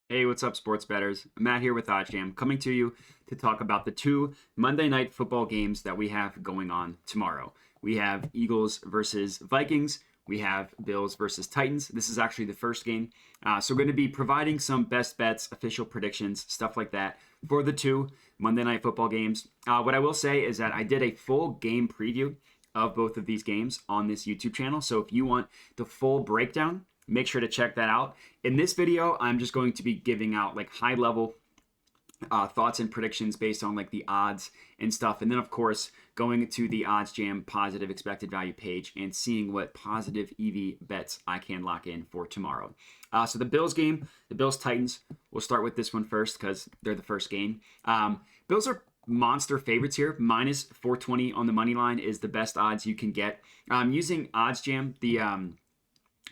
Hey, what's up, sports bettors? Matt here with OddsJam, coming to you to talk about the two Monday night football games that we have going on tomorrow. We have Eagles versus Vikings. We have Bills versus Titans. This is actually the first game. So we're going to be providing some best bets, official predictions, stuff like that for the two Monday night football games. What I will say is that I did a full game preview of both of these games on this YouTube channel. So if you want the full breakdown, make sure to check that out. In this video, I'm just going to be giving out like high level thoughts and predictions based on like the odds and stuff. And then, of course, going to the OddsJam positive expected value page and seeing what positive EV bets I can lock in for tomorrow. So the Bills game, the Bills Titans, we'll start with this one first because they're the first game. Bills are monster favorites here. Minus 420 on the money line is the best odds you can get. Using OddsJam,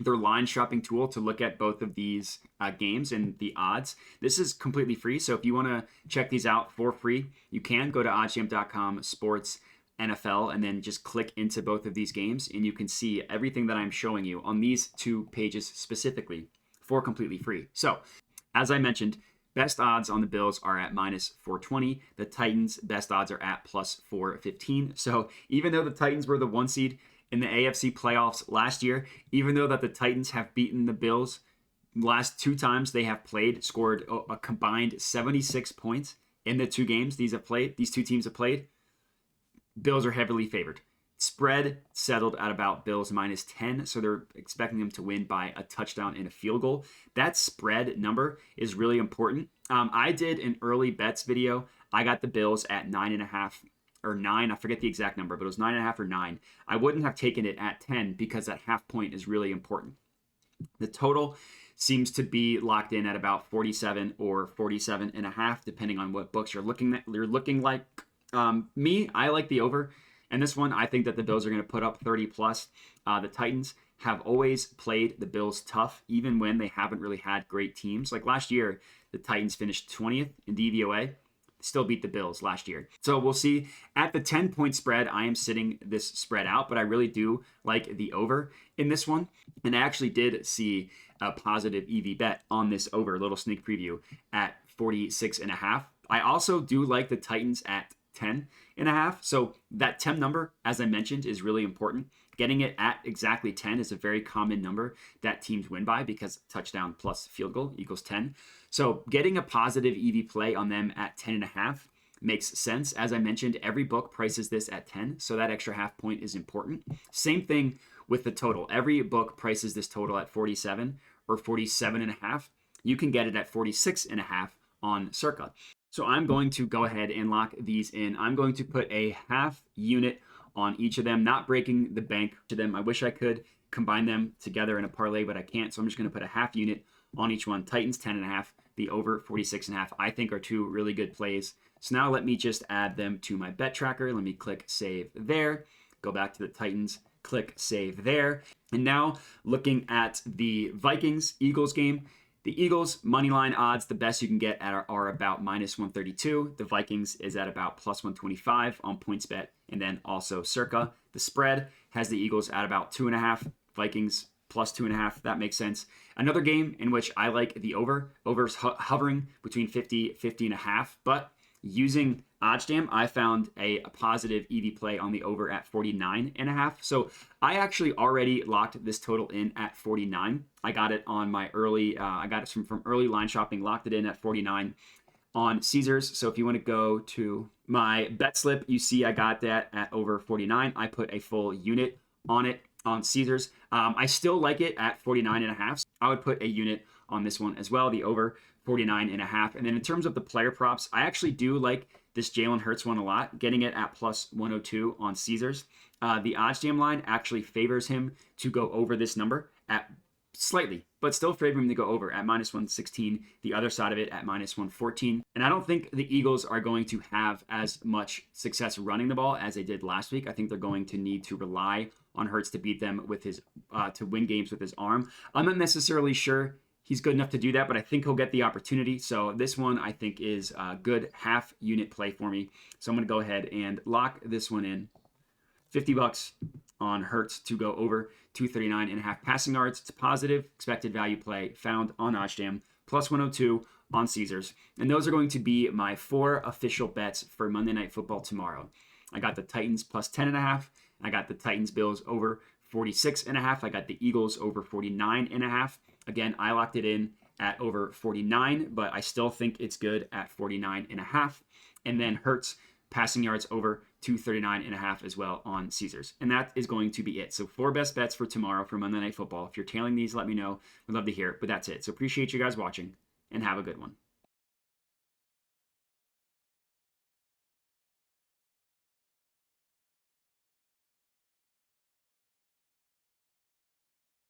their line shopping tool to look at both of these games and the odds. This is completely free, so if you want to check these out for free, you can go to oddsjam.com sports NFL and then just click into both of these games and you can see everything that I'm showing you on these two pages specifically for completely free. So, as I mentioned, best odds on the Bills are at minus 420. The Titans' best odds are at plus 415. So even though the Titans were the one seed in the AFC playoffs last year, even though that the Titans have beaten the Bills last two times they have played, scored a combined 76 points in the two games these two teams have played, Bills are heavily favored. Spread settled at about Bills minus 10, so they're expecting them to win by a touchdown and a field goal. That spread number is really important. I did an early bets video. I got the Bills at 9.5 or 9. I forget the exact number, but it was 9.5 or 9. I wouldn't have taken it at 10 because that half point is really important. The total seems to be locked in at about 47 or 47.5, depending on what books you're looking like. Me, I like the over. And this one, I think that the Bills are going to put up 30 plus. The Titans have always played the Bills tough, even when they haven't really had great teams. Like last year, the Titans finished 20th in DVOA. Still beat the Bills last year. So we'll see. At the 10-point spread, I am sitting this spread out, but I really do like the over in this one. And I actually did see a positive EV bet on this over, a little sneak preview at 46.5. I also do like the Titans at 10.5. So that 10 number, as I mentioned, is really important. Getting it at exactly 10 is a very common number that teams win by because touchdown plus field goal equals 10. So getting a positive EV play on them at 10.5 makes sense. As I mentioned, every book prices this at 10, so that extra half point is important. Same thing with the total. Every book prices this total at 47 or 47.5. You can get it at 46.5 on Circa. So I'm going to go ahead and lock these in. I'm going to put a half unit on each of them, not breaking the bank to them. I wish I could combine them together in a parlay, but I can't. So I'm just going to put a half unit on each one. Titans 10.5, the over 46.5, I think are two really good plays. So now let me just add them to my bet tracker. Let me click save there. Go back to the Titans, click save there. And now looking at the Vikings-Eagles game, the Eagles moneyline odds, the best you can get are about minus 132. The Vikings is at about plus 125 on PointsBet, and then also Circa. The spread has the Eagles at about 2.5, Vikings plus 2.5. That makes sense. Another game in which I like the over. Over's hovering between 50.5, but using OddsJam, I found a positive EV play on the over at 49.5. So I actually already locked this total in at 49. I got it on my early, I got it from early line shopping, locked it in at 49 on Caesars. So if you want to go to my bet slip, you see I got that at over 49. I put a full unit on it on Caesars. I still like it at 49.5. So I would put a unit on this one as well, the over 49.5. And then in terms of the player props, I actually do like this Jalen Hurts one a lot, getting it at plus 102 on Caesars. The OddsJam line actually favors him to go over this number at slightly, but still favor him to go over at minus 116. The other side of it at minus 114. And I don't think the Eagles are going to have as much success running the ball as they did last week. I think they're going to need to rely on Hurts to beat them with his, to win games with his arm. I'm not necessarily sure he's good enough to do that, but I think he'll get the opportunity. So this one I think is a good half unit play for me. So I'm going to go ahead and lock this one in. $50 on Hurts to go over 239.5 passing yards. It's a positive expected value play found on OddsJam plus 102 on Caesars. And those are going to be my 4 official bets for Monday Night Football tomorrow. I got the Titans plus 10.5. I got the Titans Bills over 46.5. I got the Eagles over 49.5. Again, I locked it in at over 49, but I still think it's good at 49.5. And then Hurts passing yards over 239.5 as well on Caesars. And that is going to be it. So 4 best bets for tomorrow for Monday Night Football. If you're tailing these, let me know. We'd love to hear it, but that's it. So appreciate you guys watching and have a good one.